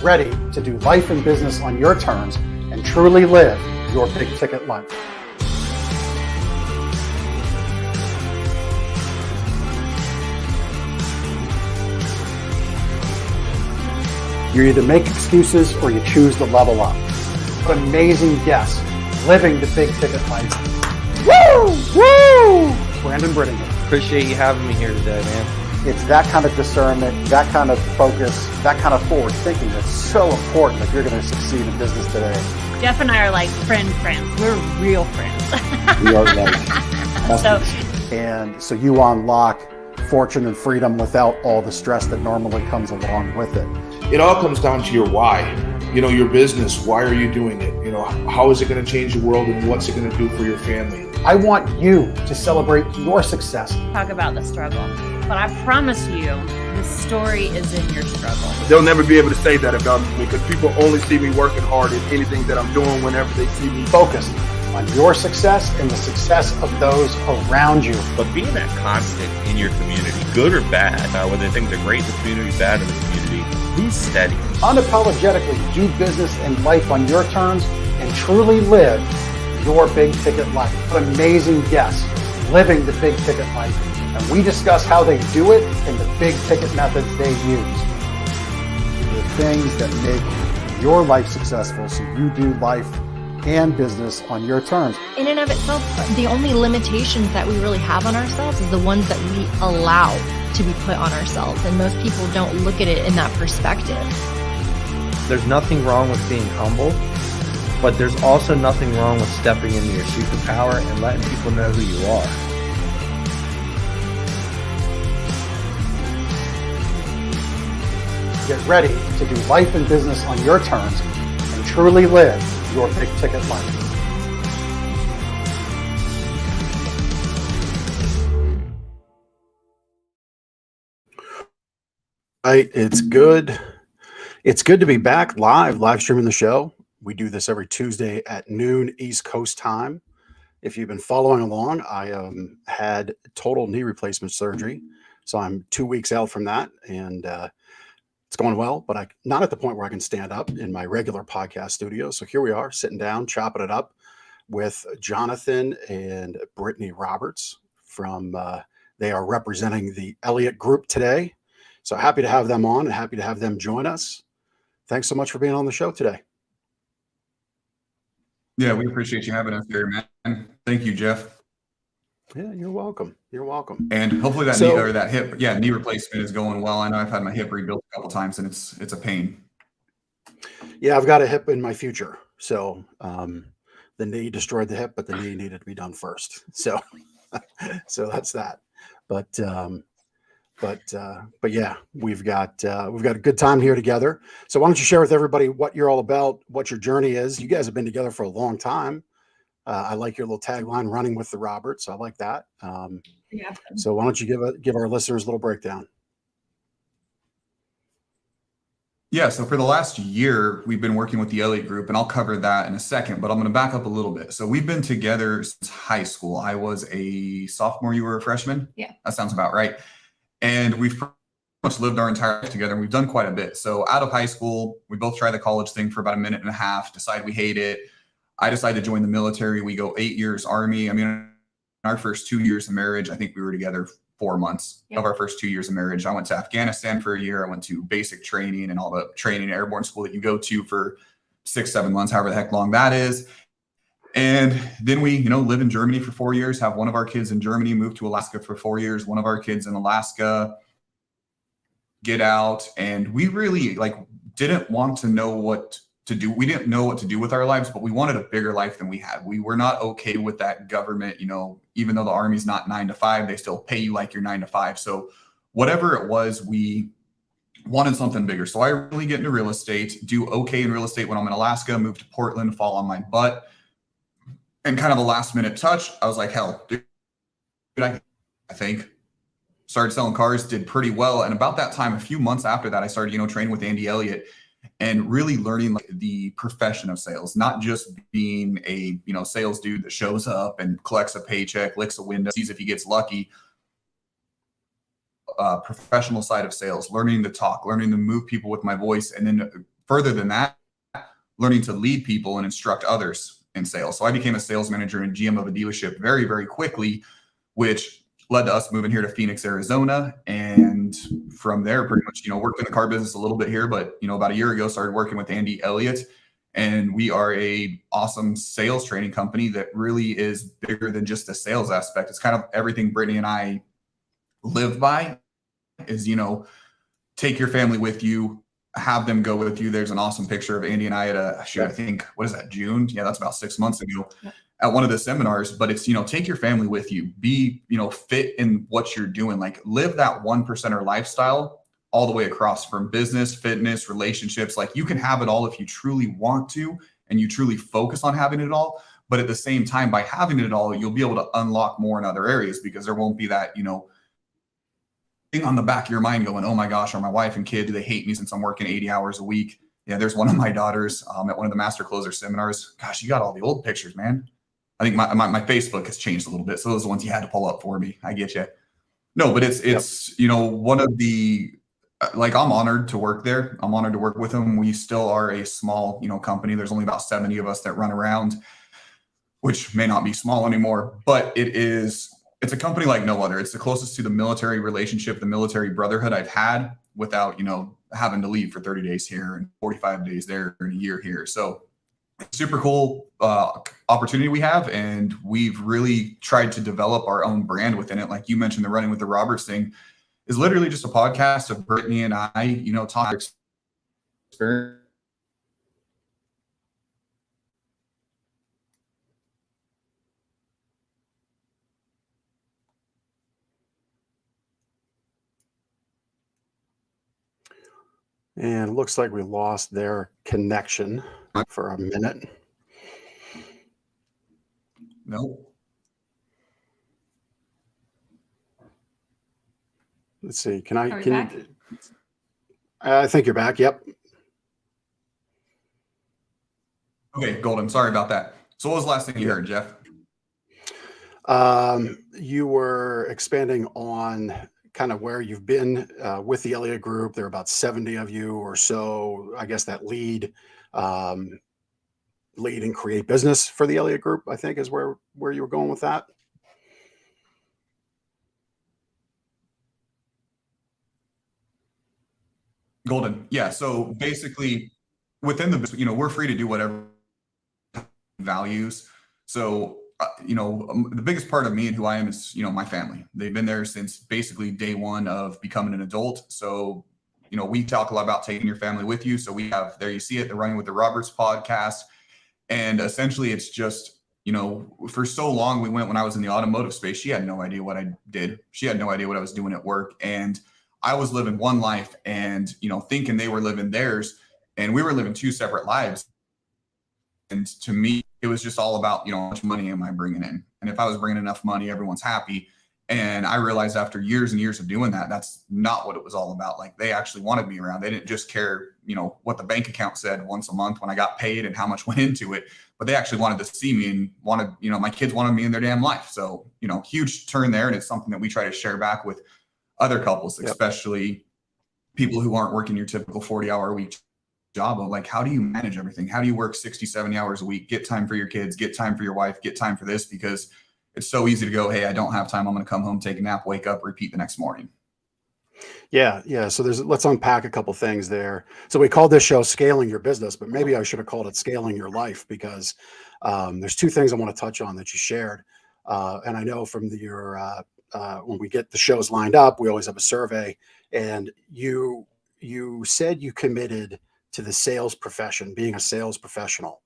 Get ready to do life and business on your terms and truly live your big ticket life. You either make excuses or you choose to level up. What amazing guests living the big ticket life. Woo! Woo! Brandon and Brittany. Appreciate you having me here today, man. It's that kind of discernment, that kind of focus, that kind of forward thinking that's so important if you're going to succeed in business today. Jeff and I are like friends. We're real friends. We are so you unlock fortune and freedom without all the stress that normally comes along with it. It all comes down to your why. Your business, why are you doing it? How is it going to change the world and what's it going to do for your family? I want you to celebrate your success. Talk about the struggle. But I promise you, the story is in your struggle. They'll never be able to say that about me because people only see me working hard in anything that I'm doing whenever they see me. Focused on your success and the success of those around you. But being that constant in your community, good or bad, whether things are great in the community, bad in the community, who's steady? Unapologetically do business and life on your terms and truly live your big ticket life. What amazing guests living the big ticket life. And we discuss how they do it and the big ticket methods they use. The things that make your life successful so you do life and business on your terms. In and of itself, the only limitations that we really have on ourselves is the ones that we allow to be put on ourselves. And most people don't look at it in that perspective. There's nothing wrong with being humble, but there's also nothing wrong with stepping into your superpower and letting people know who you are. Get ready to do life and business on your terms and truly live your big ticket life. Right, it's good. It's good to be back live streaming the show. We do this every Tuesday at noon East Coast time. If you've been following along, I had total knee replacement surgery, so I'm 2 weeks out from that, and it's going well, but not at the point where I can stand up in my regular podcast studio. So here we are sitting down, chopping it up with Jonathan and Brittany Roberts from, they are representing the Elliot Group today. So happy to have them on and happy to have them join us. Thanks so much for being on the show today. Yeah, we appreciate you having us here, man. Thank you, Jeff. Yeah, you're welcome. You're welcome. And hopefully that knee replacement is going well. I know I've had my hip rebuilt a couple times and it's a pain. Yeah, I've got a hip in my future. So the knee destroyed the hip, but the knee needed to be done first. So that's that. But yeah, we've got a good time here together. So why don't you share with everybody what you're all about, what your journey is? You guys have been together for a long time. I like your little tagline, running with the Roberts. I like that. Yeah. So why don't you give our listeners a little breakdown? Yeah. So for the last year, we've been working with the Elliot Group, and I'll cover that in a second, but I'm going to back up a little bit. So we've been together since high school. I was a sophomore. You were a freshman? Yeah. That sounds about right. And we've pretty much lived our entire life together, and we've done quite a bit. So out of high school, we both tried the college thing for about a minute and a half, decide we hate it. I decided to join the military. We go 8 years Army. I mean, in our first 2 years of marriage, I think we were together 4 months of our first 2 years of marriage. I went to Afghanistan for a year. I went to basic training and all the training airborne school that you go to for 6-7 months, however the heck long that is. And then we, live in Germany for 4 years, have one of our kids in Germany, move to Alaska for 4 years, one of our kids in Alaska, get out. And we really didn't want to know what to do. We didn't know what to do with our lives, but we wanted a bigger life than we had. We were not okay with that government, even though the Army's not 9 to 5, they still pay you like you're 9 to 5. So whatever it was, we wanted something bigger. So I really get into real estate, do okay in real estate when I'm in Alaska, move to Portland, fall on my butt. And kind of a last minute touch, I was like, hell, dude, I think. Started selling cars, did pretty well. And about that time, a few months after that, I started, training with Andy Elliott and really learning the profession of sales, not just being a, sales dude that shows up and collects a paycheck, licks a window, sees if he gets lucky. Professional side of sales, learning to talk, learning to move people with my voice, and then further than that, learning to lead people and instruct others in sales. So I became a sales manager and GM of a dealership very, very quickly, which led to us moving here to Phoenix, Arizona. And from there, pretty much, worked in the car business a little bit here, but, about a year ago, started working with Andy Elliot. And we are a awesome sales training company that really is bigger than just the sales aspect. It's kind of everything Brittany and I live by is, take your family with you, have them go with you. There's an awesome picture of Andy and I at I think, what is that, June? Yeah, that's about 6 months ago at one of the seminars. But it's, take your family with you, be, fit in what you're doing, like live that 1%er lifestyle all the way across from business, fitness, relationships. Like you can have it all if you truly want to, and you truly focus on having it all. But at the same time, by having it all, you'll be able to unlock more in other areas, because there won't be that, thing on the back of your mind going, oh my gosh, are my wife and kid, do they hate me since I'm working 80 hours a week? Yeah, there's one of my daughters at one of the master closer seminars. Gosh, you got all the old pictures, man. I think my Facebook has changed a little bit. So those are the ones you had to pull up for me. I get you. No, but it's one of the, like, I'm honored to work there. I'm honored to work with them. We still are a small, company. There's only about 70 of us that run around, which may not be small anymore, but it's a company like no other. It's the closest to the military relationship, the military brotherhood I've had without, having to leave for 30 days here and 45 days there and a year here. So super cool opportunity we have. And we've really tried to develop our own brand within it. Like you mentioned, the Running with the Roberts thing is literally just a podcast of Brittany and I, talk experience. And it looks like we lost their connection for a minute. No. Let's see. Back? I think you're back. Yep. Okay, Golden. Sorry about that. So what was the last thing you heard, Jeff? You were expanding on kind of where you've been with the Elliot Group. There are about 70 of you or so, I guess, that lead and create business for the Elliot Group, I think is where you were going with that. Golden. Yeah. So basically within the, we're free to do whatever values. So, the biggest part of me and who I am is, my family. They've been there since basically day one of becoming an adult. So, we talk a lot about taking your family with you. So we have, there you see it, the Running with the Roberts podcast. And essentially it's just, for so long we went, when I was in the automotive space, she had no idea what I did. She had no idea what I was doing at work. And I was living one life and, thinking they were living theirs, and we were living two separate lives. And to me, it was just all about, how much money am I bringing in? And if I was bringing enough money, everyone's happy. And I realized after years and years of doing that, that's not what it was all about. Like, they actually wanted me around. They didn't just care, what the bank account said once a month when I got paid and how much went into it, but they actually wanted to see me and wanted, my kids wanted me in their damn life. So, huge turn there. And it's something that we try to share back with other couples, especially people who aren't working your typical 40-hour a week job of, like, how do you manage everything? How do you work 60, 70 hours a week, get time for your kids, get time for your wife, get time for this? Because it's so easy to go, hey, I don't have time. I'm going to come home, take a nap, wake up, repeat the next morning. Yeah. So let's unpack a couple things there. So we called this show Scaling Your Business, but maybe I should have called it Scaling Your Life, because there's two things I want to touch on that you shared. And I know from when we get the shows lined up, we always have a survey, and you said you committed to the sales profession, being a sales professional.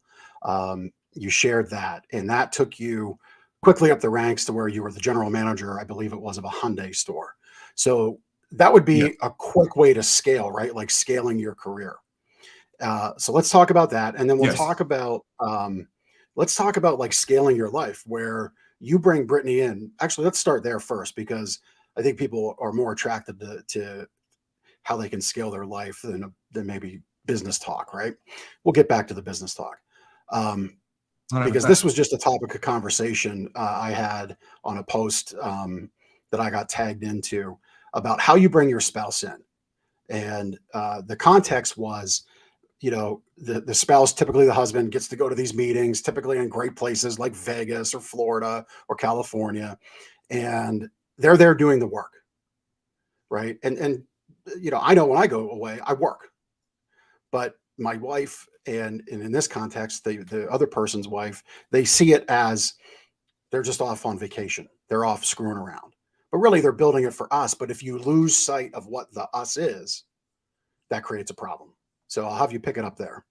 You shared that, and that took you quickly up the ranks to where you were the general manager, I believe it was, of a Hyundai store. So that would be a quick way to scale, right? Like scaling your career. So let's talk about that. And then we'll talk about, like scaling your life, where you bring Brittany in. Actually, let's start there first, because I think people are more attracted to how they can scale their life than maybe business talk, right? We'll get back to the business talk. Because this was just a topic of conversation I had on a post that I got tagged into about how you bring your spouse in. And the context was, the spouse, typically the husband, gets to go to these meetings, typically in great places like Vegas or Florida or California, and they're there doing the work, right? And I know when I go away, I work, but my wife and in this context, the other person's wife, they see it as they're just off on vacation. They're off screwing around, but really they're building it for us. But if you lose sight of what the us is, that creates a problem. So I'll have you pick it up there.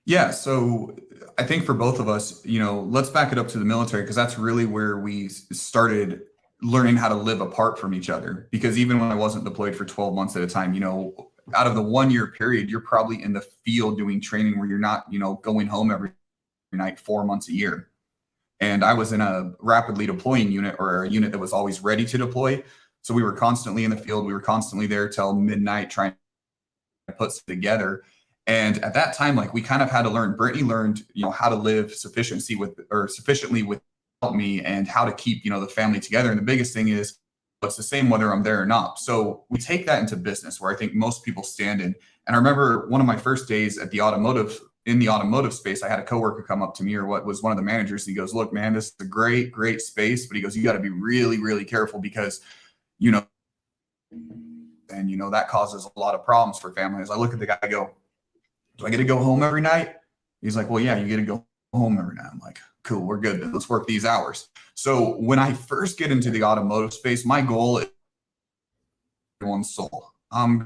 Yeah. So I think for both of us, let's back it up to the military, because that's really where we started learning how to live apart from each other. Because even when I wasn't deployed for 12 months at a time, out of the 1 year period, you're probably in the field doing training where you're not, going home every night 4 months a year. And I was in a rapidly deploying unit, or a unit that was always ready to deploy. So we were constantly in the field. We were constantly there till midnight trying to put stuff together. And at that time, like, we kind of had to learn. Brittany learned, how to live sufficiently without me, and how to keep, the family together. And the biggest thing is, it's the same whether I'm there or not. So we take that into business, where I think most people stand in. And I remember one of my first days in the automotive space, I had a coworker come up to me, or what was one of the managers. And he goes, "Look, man, this is a great, great space." But he goes, "You got to be really, really careful, because, that causes a lot of problems for families." I look at the guy, I go, "Do I get to go home every night?" He's like, "Well, yeah, you get to go home every night." I'm like, "Cool, we're good then. Let's work these hours." So when I first get into the automotive space, my goal is everyone's soul. I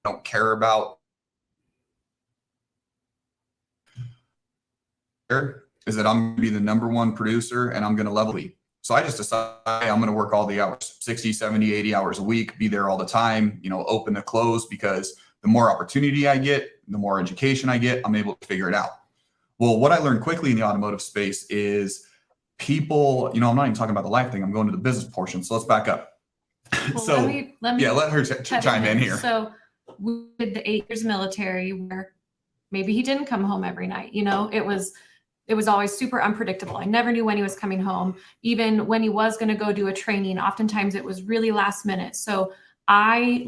don't care about is that I'm going to be the number one producer, and I'm going to level lead. So I just decided I'm going to work all the hours, 60, 70, 80 hours a week, be there all the time, open to close, because the more opportunity I get, the more education I get, I'm able to figure it out. Well, what I learned quickly in the automotive space is people, I'm not even talking about the life thing. I'm going to the business portion. So let's back up. Well, So let me let her chime in here. So we did the 8 years military, where maybe he didn't come home every night. It was always super unpredictable. I never knew when he was coming home. Even when he was going to go do a training, oftentimes it was really last minute. So I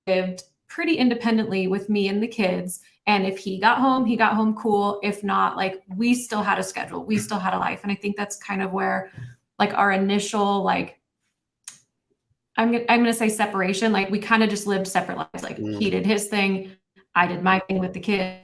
lived pretty independently with me and the kids. And if he got home cool. If not, like, we still had a schedule. We still had a life. And I think that's kind of where, like, our initial, like, I'm going to say separation. Like, we kind of just lived separate lives. Like, he did his thing. I did my thing with the kids.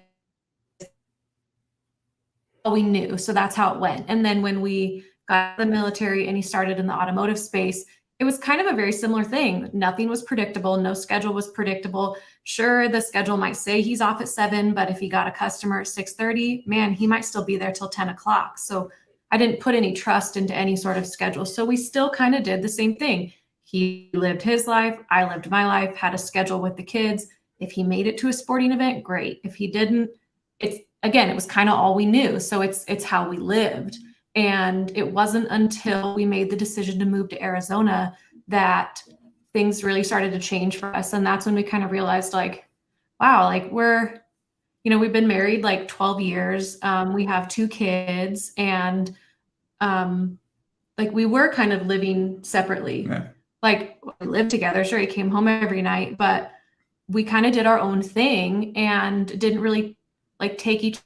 We knew. So that's how it went. And then when we got the military and he started in the automotive space, it was kind of a very similar thing. Nothing was predictable. No schedule was predictable. Sure, the schedule might say he's off at 7, but if he got a customer at 6:30, man, he might still be there till 10 o'clock. So I didn't put any trust into any sort of schedule. So we still kind of did the same thing. He lived his life. I lived my life, had a schedule with the kids. If he made it to a sporting event, great. If he didn't, it was kind of all we knew. So it's how we lived. And it wasn't until we made the decision to move to Arizona that things really started to change for us. And that's when we kind of realized, like, wow, like, we've been married like 12 years. We have 2 kids, and like, we were kind of living separately. Yeah. Like, we lived together. Sure, he came home every night, but we kind of did our own thing and didn't really, like, take each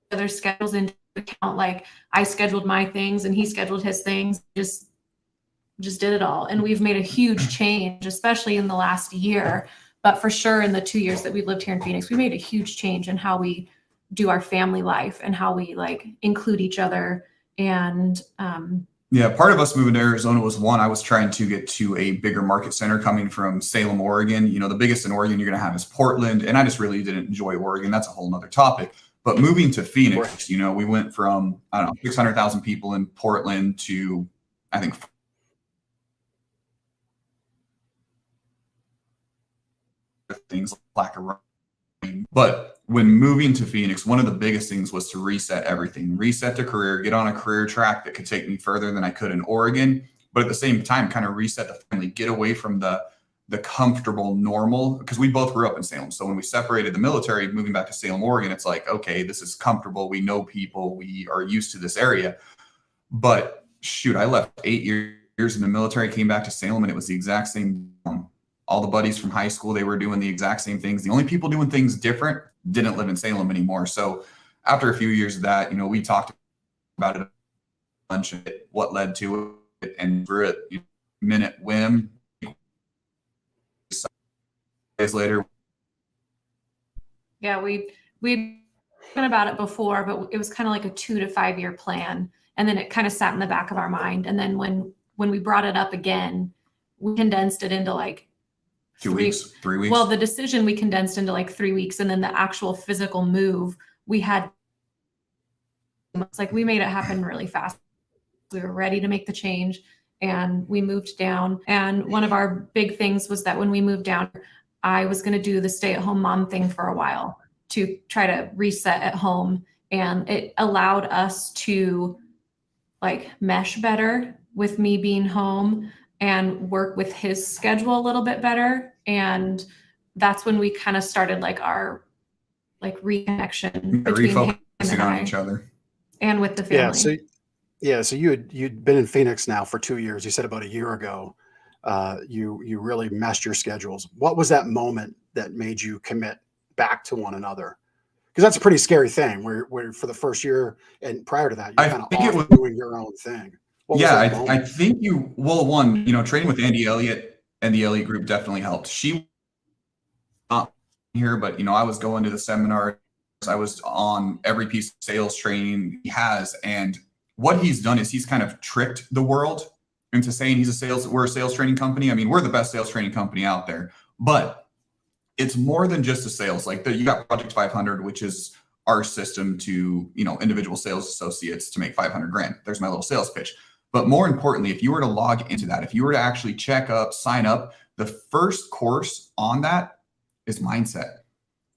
other's schedules into account. Like, I scheduled my things and he scheduled his things. Just did it all. And we've made a huge change, especially in the last year, but for sure in the 2 years that we've lived here in Phoenix, we made a huge change in how we do our family life and how we, like, include each other. And yeah, part of us moving to Arizona was, one, I was trying to get to a bigger market center coming from Salem, Oregon. The biggest in Oregon you're going to have is Portland. And I just really didn't enjoy Oregon. That's a whole nother topic. But moving to Phoenix, we went from, 600,000 people in Portland to, I think, things like a rain. But when moving to Phoenix, one of the biggest things was to reset everything, reset the career, get on a career track that could take me further than I could in Oregon. But at the same time, kind of reset the family, get away from the comfortable normal, because we both grew up in Salem. So when we separated the military, moving back to Salem, Oregon, it's like, okay, this is comfortable. We know people. We are used to this area. But shoot, I left 8 years in the military, came back to Salem, and it was the exact same. All the buddies from high school, they were doing the exact same things. The only people doing things different didn't live in Salem anymore. So after a few years of that, we talked about it a bunch of it, what led to it, and through it, minute whim. Days later. Yeah, we'd spoken about it before, but it was kind of like a 2 to 5 year plan. And then it kind of sat in the back of our mind. And then when we brought it up again, we condensed it into like 3 weeks. Well, the decision we condensed into like 3 weeks, and then the actual physical move, it's like we made it happen really fast. We were ready to make the change, and we moved down. And one of our big things was that when we moved down, I was going to do the stay-at-home mom thing for a while to try to reset at home. And it allowed us to like mesh better with me being home and work with his schedule a little bit better. And that's when we kind of started like our like reconnection between him and on each other and with the family. So you'd been in Phoenix now for 2 years. You said about a year ago, you really meshed your schedules. What was that moment that made you commit back to one another? Because that's a pretty scary thing where for the first year and prior to that, you're kind of doing your own thing. I think training with Andy Elliot and the Elliot Group definitely helped. She not here, but I was going to the seminar. I was on every piece of sales training he has. And what he's done is he's kind of tricked the world into saying we're a sales training company. I mean, we're the best sales training company out there, but it's more than just a sales. Like you got Project 500, which is our system to, individual sales associates to make 500 grand. There's my little sales pitch. But more importantly, if you were to log into that, if you were to actually check up, sign up, the first course on that is mindset.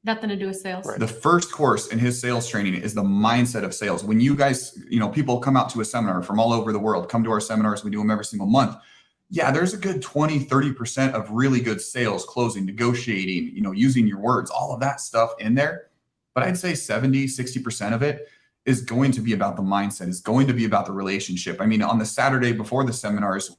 Nothing to do with sales. Right. The first course in his sales training is the mindset of sales. When you guys, people come out to a seminar from all over the world, come to our seminars, we do them every single month. Yeah, there's a good 20, 30% of really good sales, closing, negotiating, using your words, all of that stuff in there. But I'd say 70, 60% of it is going to be about the mindset, is going to be about the relationship. I mean, on the Saturday before the seminars,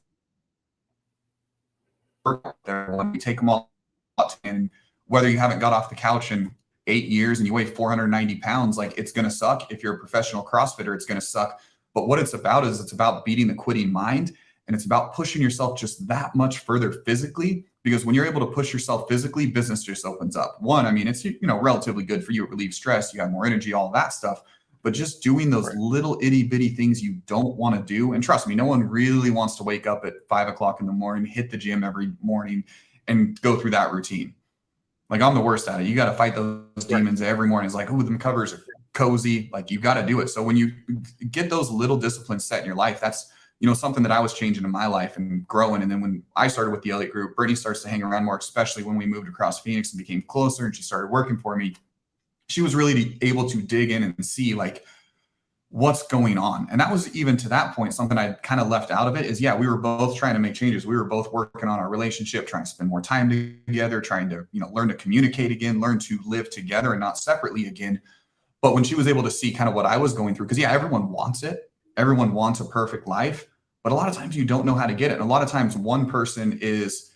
we take them all out, and whether you haven't got off the couch in 8 years and you weigh 490 pounds, like it's going to suck. If you're a professional CrossFitter, it's going to suck. But what it's about is it's about beating the quitting mind. And it's about pushing yourself just that much further physically, because when you're able to push yourself physically, business just opens up. One, I mean, it's, relatively good for you. It relieves stress. You have more energy, all that stuff. But just doing those little itty bitty things you don't want to do. And trust me, no one really wants to wake up at 5 o'clock in the morning, hit the gym every morning and go through that routine. Like I'm the worst at it. You got to fight those demons every morning. It's like, oh, the covers are cozy. Like you got to do it. So when you get those little disciplines set in your life, that's, something that I was changing in my life and growing. And then when I started with the Elliot Group, Brittany starts to hang around more, especially when we moved across Phoenix and became closer and she started working for me. She was really able to dig in and see like what's going on. And that was even to that point, something I kind of left out of it is, we were both trying to make changes. We were both working on our relationship, trying to spend more time together, trying to, learn to communicate again, learn to live together and not separately again. But when she was able to see kind of what I was going through, because everyone wants it. Everyone wants a perfect life, but a lot of times you don't know how to get it. And a lot of times one person is,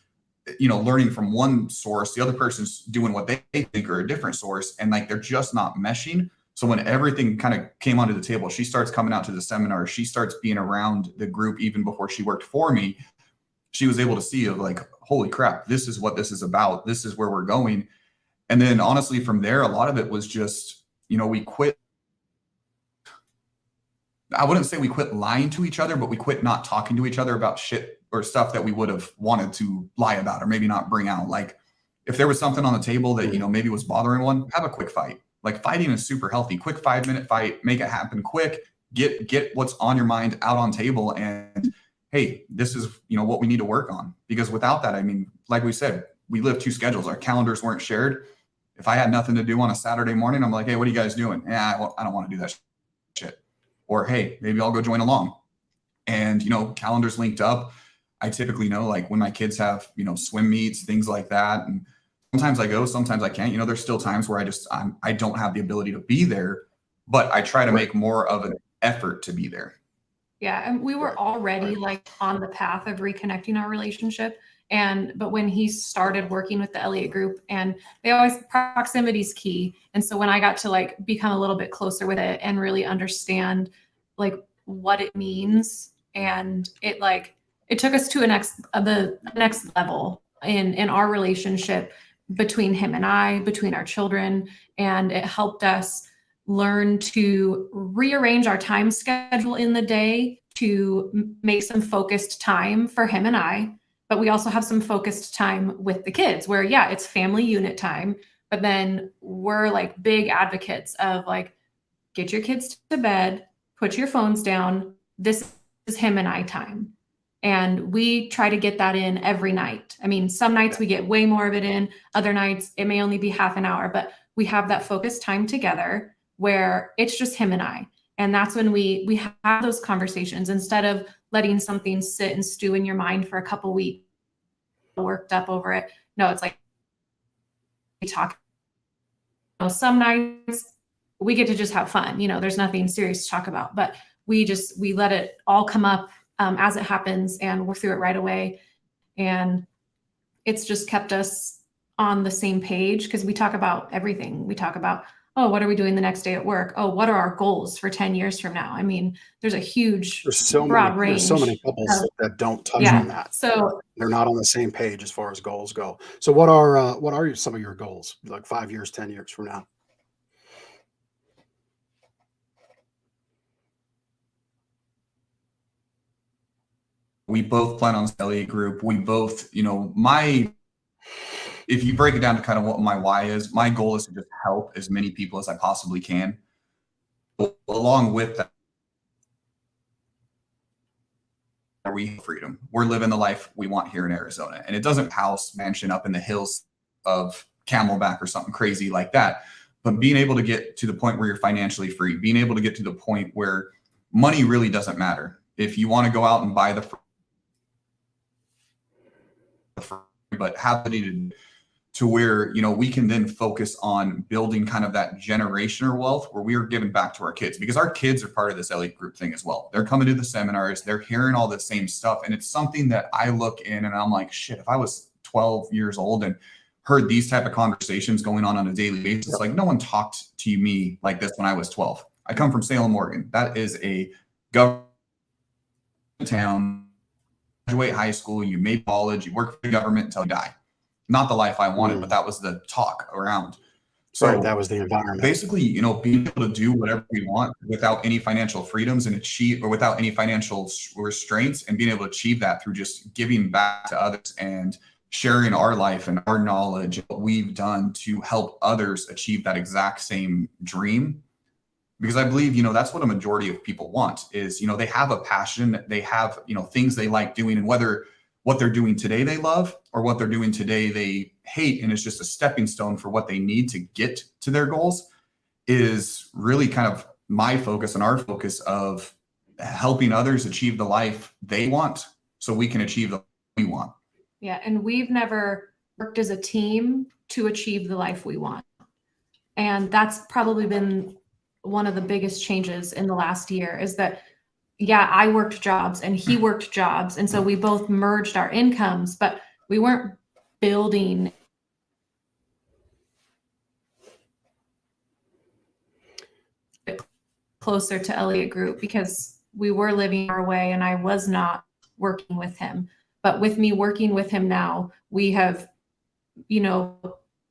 learning from one source, the other person's doing what they think are a different source, and like they're just not meshing. So when everything kind of came onto the table, she starts coming out to the seminar, she starts being around the group even before she worked for me. She was able to see of like, holy crap, this is what this is about. This is where we're going. And then honestly, from there, a lot of it was just, we quit. I wouldn't say we quit lying to each other, but we quit not talking to each other about shit or stuff that we would have wanted to lie about or maybe not bring out. Like if there was something on the table that, maybe was bothering one, have a quick fight. Like fighting is super healthy. Quick 5-minute fight, make it happen quick, get what's on your mind out on table. And hey, this is, what we need to work on, because without that, I mean, like we said, we live 2 schedules. Our calendars weren't shared. If I had nothing to do on a Saturday morning, I'm like, hey, what are you guys doing? I don't want to do that shit. Or, hey, maybe I'll go join along. And, calendars linked up. I typically know like when my kids have, swim meets, things like that. And sometimes I go, sometimes I can't. There's still times where I don't have the ability to be there, but I try to make more of an effort to be there. Yeah. And we were already like on the path of reconnecting our relationship. But when he started working with the Elliot Group, and they always, proximity is key. And so when I got to like become a little bit closer with it and really understand like what it means, and it took us to the next level in our relationship between him and I, between our children, and it helped us learn to rearrange our time schedule in the day to make some focused time for him and I. But we also have some focused time with the kids where, yeah, it's family unit time. But then we're like big advocates of like, get your kids to bed, put your phones down. This is him and I time. And we try to get that in every night. I mean, some nights we get way more of it in. Other nights it may only be half an hour, but we have that focused time together where it's just him and I. And that's when we have those conversations instead of letting something sit and stew in your mind for a couple weeks, worked up over it. No, it's like we talk. Some nights we get to just have fun. There's nothing serious to talk about, but we let it all come up as it happens, and we're through it right away. And it's just kept us on the same page because we talk about everything. We talk about, oh, what are we doing the next day at work? Oh, what are our goals for 10 years from now? I mean, there's a huge broad range. There's so many couples that don't touch on that. So they're not on the same page as far as goals go. So what are some of your goals, like 5 years, 10 years from now? We both plan on Elliot Group. We both, if you break it down to kind of what my why is, my goal is to just help as many people as I possibly can. But along with that, we have freedom. We're living the life we want here in Arizona. And it doesn't house mansion up in the hills of Camelback or something crazy like that. But being able to get to the point where you're financially free, being able to get to the point where money really doesn't matter. If you want to go out and buy but have it to where, we can then focus on building kind of that generational wealth where we are giving back to our kids, because our kids are part of this Elliot Group thing as well. They're coming to the seminars, they're hearing all the same stuff. And it's something that I look in and I'm like, shit, if I was 12 years old and heard these type of conversations going on a daily basis, like no one talked to me like this when I was 12. I come from Salem, Oregon. That is a government town. Graduate high school, you made college, you work for the government until you die. Not the life I wanted, but that was the talk around. So right, that was the environment. Basically, being able to do whatever we want without any financial freedoms and without any financial restraints, and being able to achieve that through just giving back to others and sharing our life and our knowledge, what we've done to help others achieve that exact same dream. Because I believe, that's what a majority of people want is, they have a passion, they have, things they like doing, and whether what they're doing today they love or what they're doing today they hate, and it's just a stepping stone for what they need to get to their goals, is really kind of my focus and our focus of helping others achieve the life they want so we can achieve the life we want. Yeah. And we've never worked as a team to achieve the life we want. And that's probably been one of the biggest changes in the last year is that, yeah, I worked jobs and he worked jobs. And so we both merged our incomes, but we weren't building closer to Elliot Group because we were living our way and I was not working with him. But with me working with him now, we have,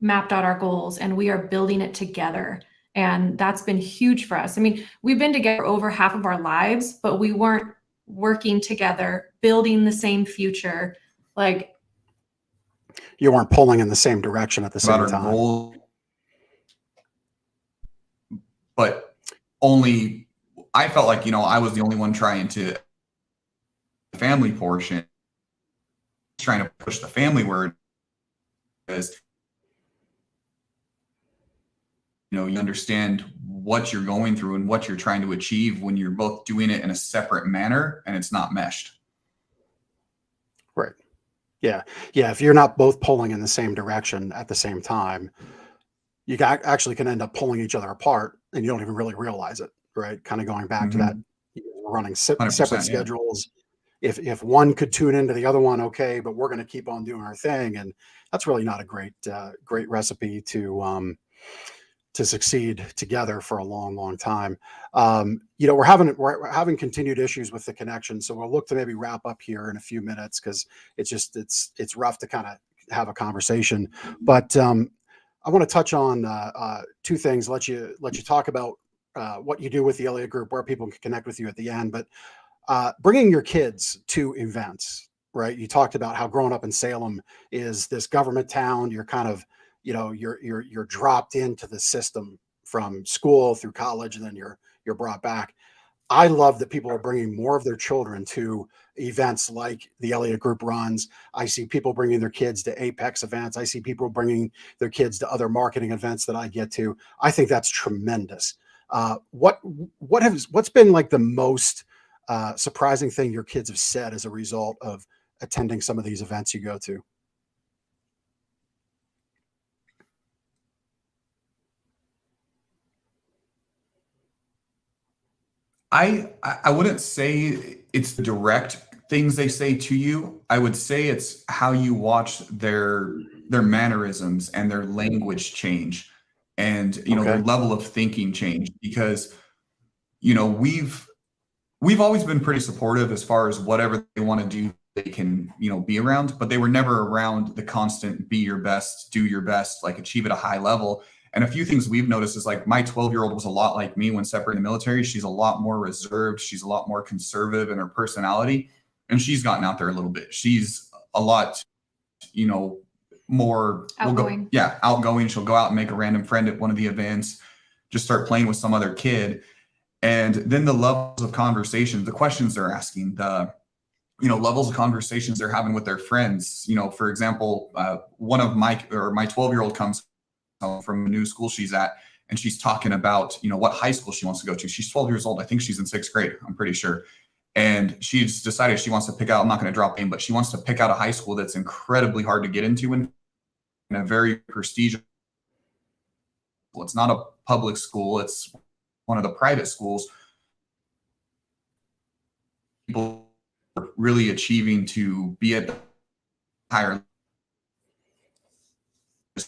mapped out our goals and we are building it together. And that's been huge for us. I mean, we've been together over half of our lives, but we weren't working together, building the same future. Like, you weren't pulling in the same direction at the same time. Goal, but I felt like, I was the only one trying to the family portion, trying to push the family word because you understand what you're going through and what you're trying to achieve when you're both doing it in a separate manner and it's not meshed. Right. Yeah. Yeah. If you're not both pulling in the same direction at the same time, you actually can end up pulling each other apart and you don't even really realize it. Right. Kind of going back to that, running separate schedules. if one could tune into the other one, okay, but we're going to keep on doing our thing. And that's really not a great recipe to succeed together for a long, long time. We're having continued issues with the connection, so we'll look to maybe wrap up here in a few minutes, because it's rough to kind of have a conversation. But I want to touch on two things. Let you talk about what you do with the Elliot Group, where people can connect with you at the end. But bringing your kids to events, right? You talked about how growing up in Salem is this government town. You're kind of, you're dropped into the system from school through college, and then you're brought back. I love that people are bringing more of their children to events like the Elliot Group runs. I see people bringing their kids to Apex events. I see people bringing their kids to other marketing events that I get to. I think that's tremendous. What's been like the most surprising thing your kids have said as a result of attending some of these events you go to? I wouldn't say it's the direct things they say to you. I would say it's how you watch their mannerisms and their language change, and their level of thinking change. Because we've always been pretty supportive as far as whatever they want to do, they can be around, but they were never around the constant be your best, do your best, like achieve at a high level. And a few things we've noticed is, like, my 12-year-old was a lot like me when separating the military. She's a lot more reserved. She's a lot more conservative in her personality. And she's gotten out there a little bit. She's a lot, more outgoing. Outgoing. She'll go out and make a random friend at one of the events, just start playing with some other kid. And then the levels of conversation, the questions they're asking, the levels of conversations they're having with their friends. For example, one of my 12-year-old comes from a new school she's at, and she's talking about what high school she wants to go to. She's 12 years old. I think she's in 6th grade, I'm pretty sure. And she's decided she wants to pick out, I'm not going to drop name, but she wants to pick out a high school that's incredibly hard to get into in a very prestigious. It's not a public school, it's one of the private schools. People are really achieving to be at the higher,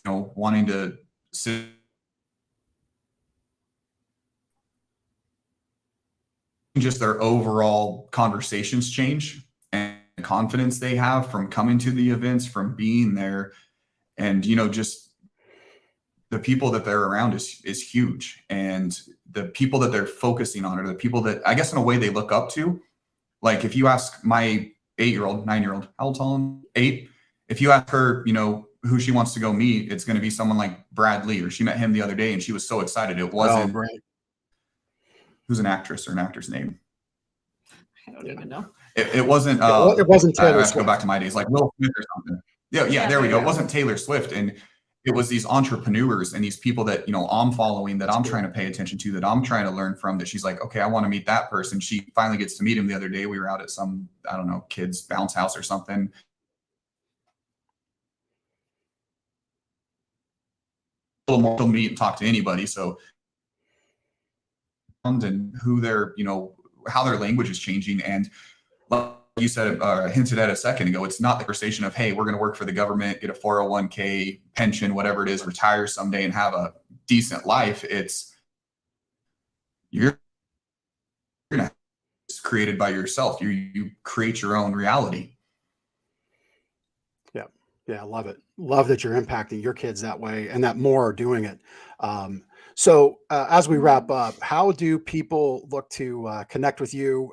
wanting to sit. Just their overall conversations change, and the confidence they have from coming to the events, from being there, and just the people that they're around is huge. And the people that they're focusing on are the people that, I guess, in a way, they look up to. Like, if you ask my 9-year-old, how old, Tom? 8. If you ask her, who she wants to go meet, it's going to be someone like Brad Lee, or she met him the other day and she was so excited. It wasn't, who's an actress or an actor's name? I don't even know. It wasn't. It wasn't Taylor I have to Swift. go back to my days, like Will Smith or something. Yeah, there we go. It wasn't Taylor Swift, and it was these entrepreneurs and these people that I'm following, that I'm trying to pay attention to, that I'm trying to learn from. That she's like, okay, I want to meet that person. She finally gets to meet him the other day. We were out at some, I don't know, kids' bounce house or something. A little more to meet and talk to anybody. So, and who they're, how their language is changing. And like you said, hinted at a second ago, it's not the conversation of, hey, we're going to work for the government, get a 401k, pension, whatever it is, retire someday and have a decent life. It's you're going to, it's created by yourself. You create your own reality. Yeah, I love it. Love that you're impacting your kids that way, and that more are doing it. So as we wrap up, how do people look to connect with you,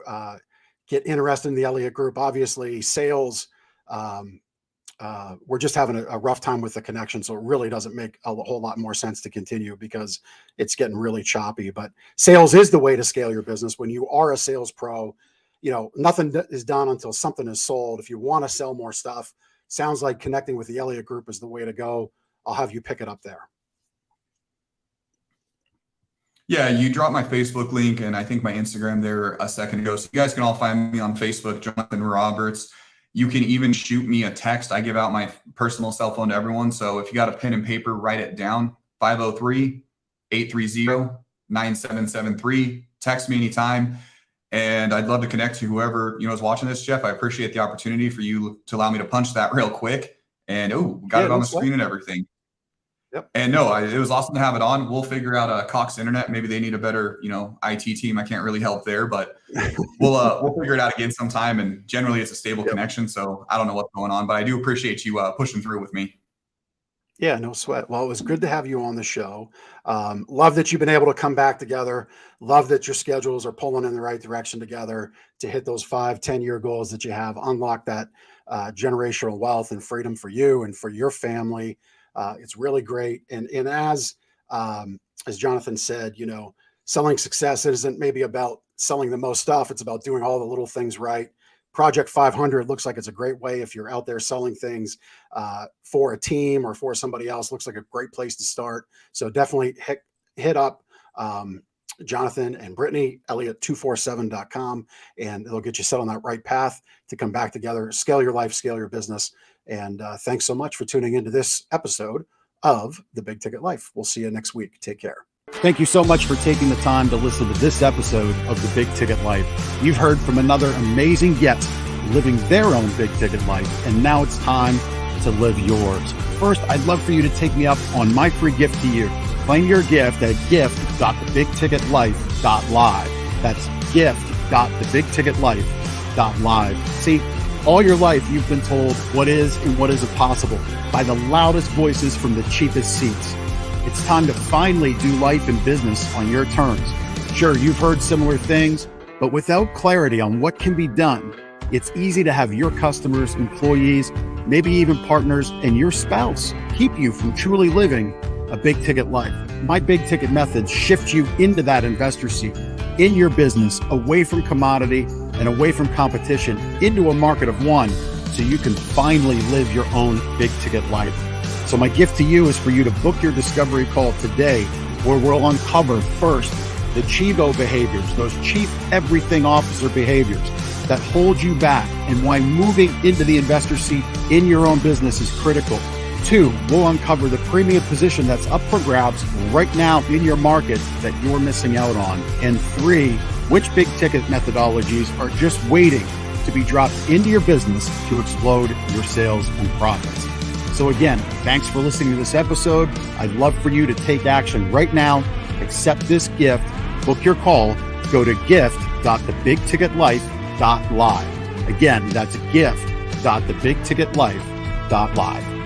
get interested in the Elliot Group? Obviously, sales, we're just having a rough time with the connection, so it really doesn't make a whole lot more sense to continue because it's getting really choppy. But sales is the way to scale your business. When you are a sales pro, nothing is done until something is sold. If you want to sell more stuff, sounds like connecting with the Elliot Group is the way to go. I'll have you pick it up there. Yeah, you dropped my Facebook link and I think my Instagram there a second ago. So you guys can all find me on Facebook, Jonathan Roberts. You can even shoot me a text. I give out my personal cell phone to everyone. So if you got a pen and paper, write it down, 503-830-9773. Text me anytime. And I'd love to connect to whoever, is watching this, Jeff. I appreciate the opportunity for you to allow me to punch that real quick. And got it on the screen and everything. Yep. And it was awesome to have it on. We'll figure out Cox Internet. Maybe they need a better, IT team. I can't really help there, but we'll figure it out again sometime. And generally it's a stable connection. So I don't know what's going on, but I do appreciate you pushing through with me. Yeah, no sweat. Well, it was good to have you on the show. Love that you've been able to come back together. Love that your schedules are pulling in the right direction together to hit those 5-10-year goals that you have, unlock that generational wealth and freedom for you and for your family. It's really great. And as Jonathan said, selling success isn't maybe about selling the most stuff. It's about doing all the little things right. Project 500 looks like it's a great way if you're out there selling things for a team or for somebody else. Looks like a great place to start. So definitely hit up Jonathan and Brittany, Elliot247.com, and it'll get you set on that right path to come back together, scale your life, scale your business. And thanks so much for tuning into this episode of The Big Ticket Life. We'll see you next week. Take care. Thank you so much for taking the time to listen to this episode of The Big Ticket Life. You've heard from another amazing guest living their own big ticket life, and now it's time to live yours. First, I'd love for you to take me up on my free gift to you. Claim your gift at gift.thebigticketlife.live. That's gift.thebigticketlife.live. See, all your life you've been told what is and what isn't possible by the loudest voices from the cheapest seats. It's time to finally do life and business on your terms. Sure, you've heard similar things, but without clarity on what can be done, it's easy to have your customers, employees, maybe even partners, and your spouse keep you from truly living a big ticket life. My big ticket methods shift you into that investor seat in your business, away from commodity and away from competition, into a market of one, so you can finally live your own big ticket life. So my gift to you is for you to book your discovery call today, where we'll uncover first the Chivo behaviors, those chief everything officer behaviors that hold you back, and why moving into the investor seat in your own business is critical. 2, we'll uncover the premium position that's up for grabs right now in your market that you're missing out on. And 3, which big ticket methodologies are just waiting to be dropped into your business to explode your sales and profits. So again, thanks for listening to this episode. I'd love for you to take action right now. Accept this gift. Book your call. Go to gift.thebigticketlife.live. Again, that's gift.thebigticketlife.live.